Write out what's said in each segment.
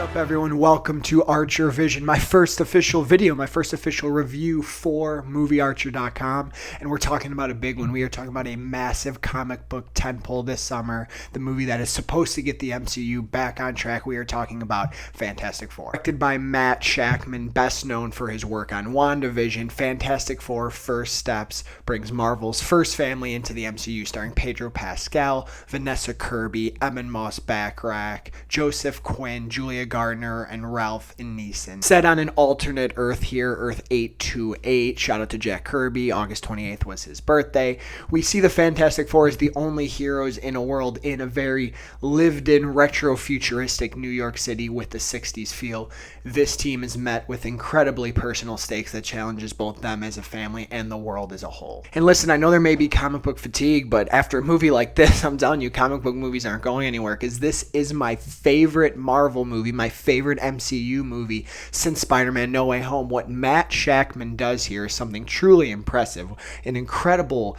up, everyone? Welcome to Archer Vision, my first official video, my first official review for MovieArcher.com, and we're talking about a big one. We are talking about a massive comic book tentpole this summer, the movie that is supposed to get the MCU back on track. We are talking about Fantastic Four. Directed by Matt Shakman, best known for his work on WandaVision, Fantastic Four First Steps brings Marvel's first family into the MCU, starring Pedro Pascal, Vanessa Kirby, Emma Moss-Backrack, Joseph Quinn, Julia Gardner, and Ralph Ineson. Set on an alternate Earth here, Earth 828. Shout out to Jack Kirby. August 28th was his birthday. We see the Fantastic Four as the only heroes in a world in a very lived-in, retro-futuristic New York City with the 60s feel. This team is met with incredibly personal stakes that challenges both them as a family and the world as a whole. And listen, I know there may be comic book fatigue, but after a movie like this, I'm telling you, comic book movies aren't going anywhere, because this is my favorite Marvel movie, my favorite MCU movie since Spider-Man No Way Home. What Matt Shakman does here is something truly impressive. An incredible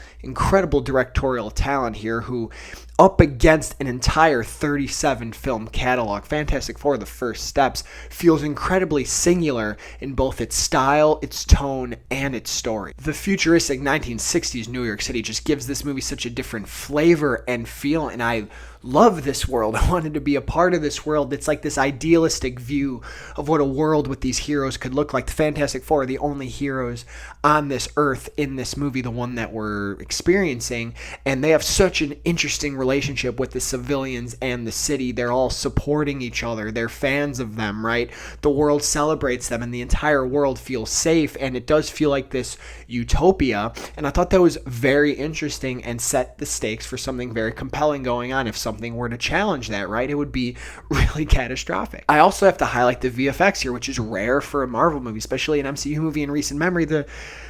directorial talent here, who up against an entire 37 film catalog. Fantastic Four, The First Steps, feels incredibly singular in both its style, its tone, and its story. The futuristic 1960s New York City just gives this movie such a different flavor and feel, and I love this world. I wanted to be a part of this world. It's like this idealistic view of what a world with these heroes could look like. The Fantastic Four are the only heroes on this earth in this movie, the one that we're experiencing, and they have such an interesting relationship with the civilians and the city. They're all supporting each other. They're fans of them, right? The world celebrates them, and the entire world feels safe, and it does feel like this utopia, and I thought that was very interesting and set the stakes for something very compelling going on. If something were to challenge that, right, it would be really catastrophic. I also have to highlight the VFX here, which is rare for a Marvel movie, especially an MCU movie in recent memory. The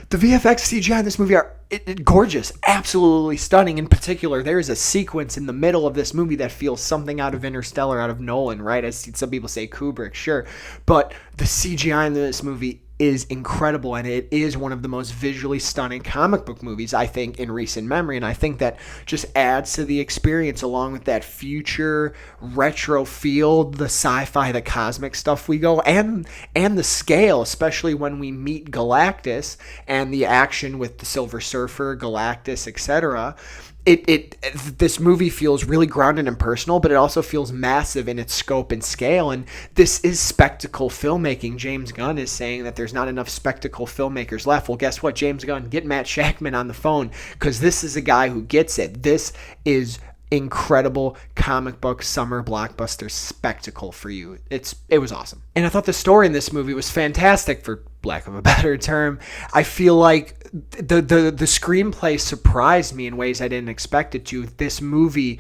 VFX CGI in this movie are gorgeous, absolutely stunning. In particular, there is a sequence in the middle of this movie that feels something out of Interstellar, out of Nolan, right? As some people say Kubrick, sure, but the CGI in this movie is incredible, and it is one of the most visually stunning comic book movies, I think, in recent memory, and I think that just adds to the experience, along with that future retro feel, the sci-fi, the cosmic stuff we go, and the scale, especially when we meet Galactus and the action with the Silver Surfer, Galactus, etc. This movie feels really grounded and personal, but it also feels massive in its scope and scale, and this is spectacle filmmaking. James Gunn is saying that there's not enough spectacle filmmakers left. Well, guess what, James Gunn? Get Matt Shakman on the phone, because this is a guy who gets it. This is incredible comic book summer blockbuster spectacle for you. It was awesome. And I thought the story in this movie was fantastic, for lack of a better term. I feel like the screenplay surprised me in ways I didn't expect it to. This movie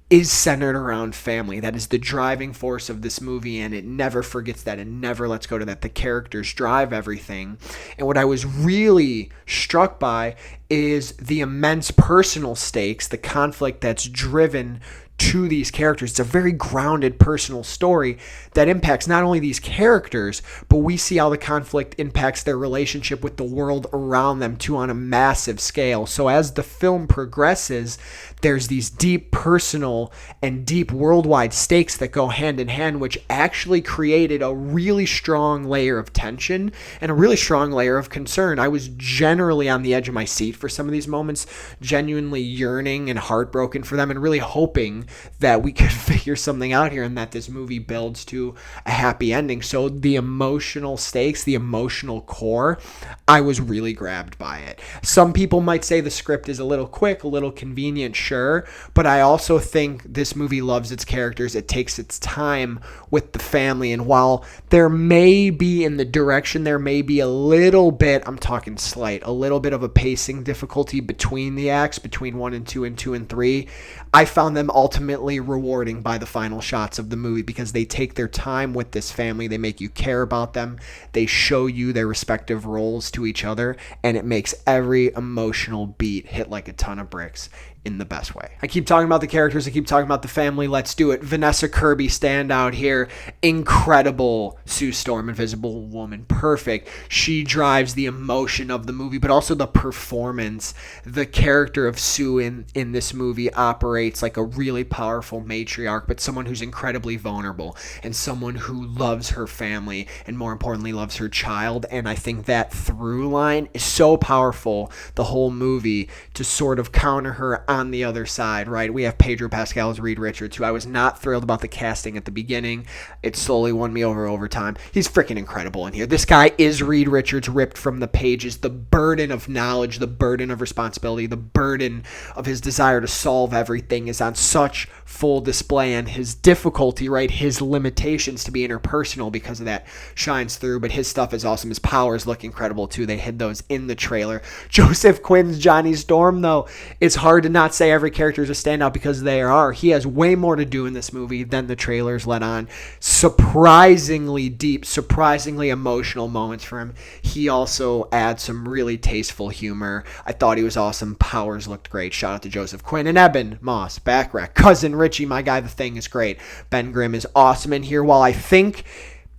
is centered around family. That is the driving force of this movie, and it never forgets that and never lets go to that. The characters drive everything. And what I was really struck by is the immense personal stakes, the conflict that's driven to these characters. It's a very grounded personal story that impacts not only these characters, but we see how the conflict impacts their relationship with the world around them too, on a massive scale. So as the film progresses, there's these deep personal and deep worldwide stakes that go hand in hand, which actually created a really strong layer of tension and a really strong layer of concern. I was generally on the edge of my seat for some of these moments, genuinely yearning and heartbroken for them, and really hoping that we could figure something out here and that this movie builds to a happy ending. So the emotional stakes, the emotional core, I was really grabbed by it. Some people might say the script is a little quick, a little convenient, sure, but I also think this movie loves its characters. It takes its time with the family, and while there may be in the direction, there may be a little bit, I'm talking slight, a little bit of a pacing difficulty between the acts, between 1 and 2 and 2 and 3, I found them ultimately rewarding by the final shots of the movie, because they take their time with this family. They make you care about them. They show you their respective roles to each other, and it makes every emotional beat hit like a ton of bricks. in the best way. I keep talking about the characters. I keep talking about the family. Let's do it. Vanessa Kirby, standout here. Incredible Sue Storm, Invisible Woman. Perfect. She drives the emotion of the movie, but also the performance. The character of Sue in this movie operates like a really powerful matriarch, but someone who's incredibly vulnerable and someone who loves her family and, more importantly, loves her child. And I think that through line is so powerful the whole movie to sort of counter her on the other side, right? We have Pedro Pascal's Reed Richards, who I was not thrilled about the casting at the beginning. It slowly won me over time. He's freaking incredible in here. This guy is Reed Richards ripped from the pages. The burden of knowledge, the burden of responsibility, the burden of his desire to solve everything is on such full display, and his difficulty, right? His limitations to be interpersonal because of that shines through, but his stuff is awesome. His powers look incredible too. They hid those in the trailer. Joseph Quinn's Johnny Storm, though, it's hard to not say every character is a standout because they are. He has way more to do in this movie than the trailers let on. Surprisingly deep, surprisingly emotional moments for him. He also adds some really tasteful humor. I thought he was awesome. Powers looked great. Shout out to Joseph Quinn. And Eben Moss, Backrack. Cousin Richie, my guy, The Thing is great. Ben Grimm is awesome in here. While I think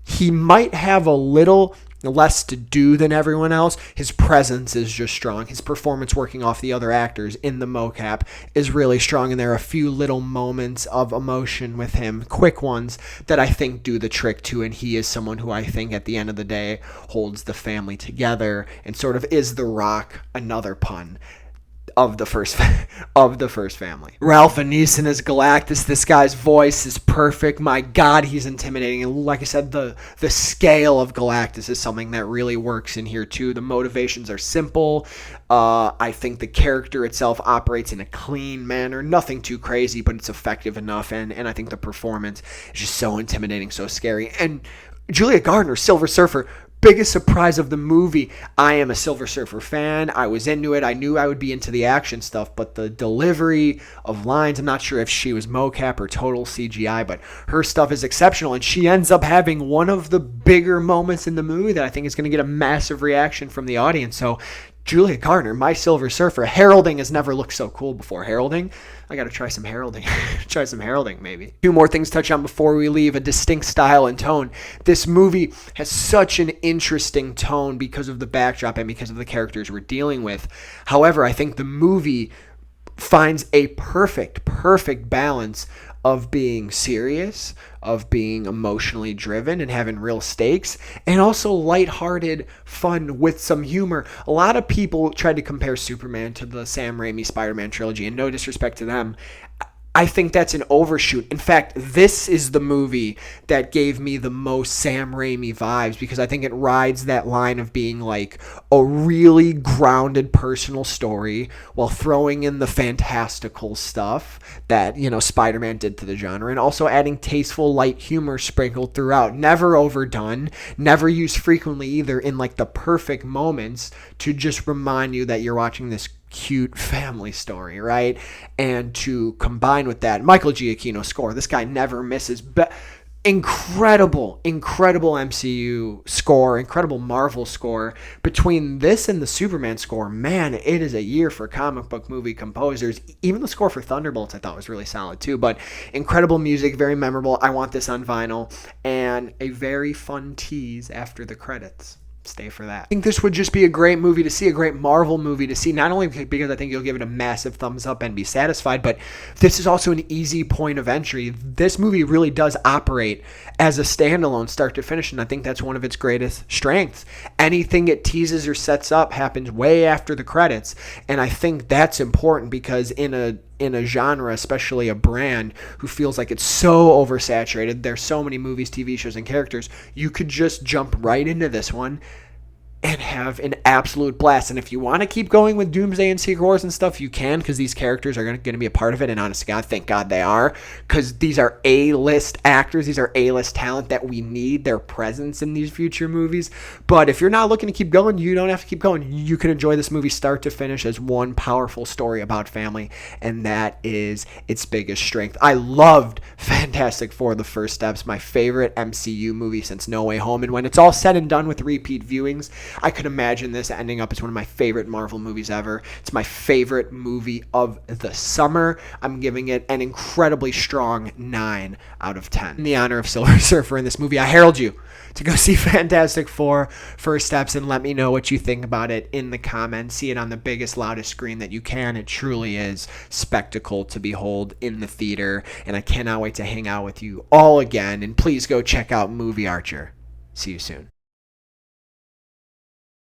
he might have a little less to do than everyone else, his presence is just strong. His performance working off the other actors in the mocap is really strong, and there are a few little moments of emotion with him, quick ones, that I think do the trick too, and he is someone who I think at the end of the day holds the family together and sort of is the Rock, another pun, of the first family. Ralph Ineson as Galactus. This guy's voice is perfect. My God, he's intimidating. And like I said, the scale of Galactus is something that really works in here too. The motivations are simple. I think the character itself operates in a clean manner. Nothing too crazy, but it's effective enough. And I think the performance is just so intimidating, so scary. And Julia Gardner, Silver Surfer, biggest surprise of the movie. I am a Silver Surfer fan. I was into it. I knew I would be into the action stuff, but the delivery of lines, I'm not sure if she was mocap or total CGI, but her stuff is exceptional, and she ends up having one of the bigger moments in the movie that I think is going to get a massive reaction from the audience. So Julia Gardner, my Silver Surfer. Heralding has never looked so cool before. Heralding? I got to try some heralding. Try some heralding, maybe. Two more things to touch on before we leave. A distinct style and tone. This movie has such an interesting tone because of the backdrop and because of the characters we're dealing with. However, I think the movie finds a perfect balance of being serious, of being emotionally driven and having real stakes, and also lighthearted fun with some humor. A lot of people tried to compare Superman to the Sam Raimi Spider-Man trilogy, and no disrespect to them, I think that's an overshoot. In fact, this is the movie that gave me the most Sam Raimi vibes, because I think it rides that line of being like a really grounded personal story while throwing in the fantastical stuff that, Spider-Man did to the genre, and also adding tasteful light humor sprinkled throughout. Never overdone, never used frequently either, in like the perfect moments to just remind you that you're watching this cute family story, right? And to combine with that, Michael Giacchino score. This guy never misses. Incredible MCU score, incredible Marvel score. Between this and the Superman score, man, it is a year for comic book movie composers. Even the score for Thunderbolts I thought was really solid too, but incredible music, very memorable. I want this on vinyl, and a very fun tease after the credits. Stay for that. I think this would just be a great movie to see, a great Marvel movie to see, not only because I think you'll give it a massive thumbs up and be satisfied, but this is also an easy point of entry. This movie really does operate as a standalone start to finish, and I think that's one of its greatest strengths. Anything it teases or sets up happens way after the credits, and I think that's important because in a genre, especially a brand who feels like it's so oversaturated, there's so many movies, TV shows, and characters, you could just jump right into this one and have an absolute blast. And if you want to keep going with Doomsday and Secret Wars and stuff, you can, because these characters are going to be a part of it. And honest to God, thank God they are, because these are A-list actors. These are A-list talent that we need their presence in these future movies. But if you're not looking to keep going, you don't have to keep going. You can enjoy this movie start to finish as one powerful story about family, and that is its biggest strength. I loved Fantastic Four: The First Steps, my favorite MCU movie since No Way Home. And when it's all said and done with repeat viewings, I could imagine this ending up as one of my favorite Marvel movies ever. It's my favorite movie of the summer. I'm giving it an incredibly strong 9 out of 10. In the honor of Silver Surfer in this movie, I herald you to go see Fantastic Four First Steps and let me know what you think about it in the comments. See it on the biggest, loudest screen that you can. It truly is spectacle to behold in the theater, and I cannot wait to hang out with you all again. And please go check out Movie Archer. See you soon.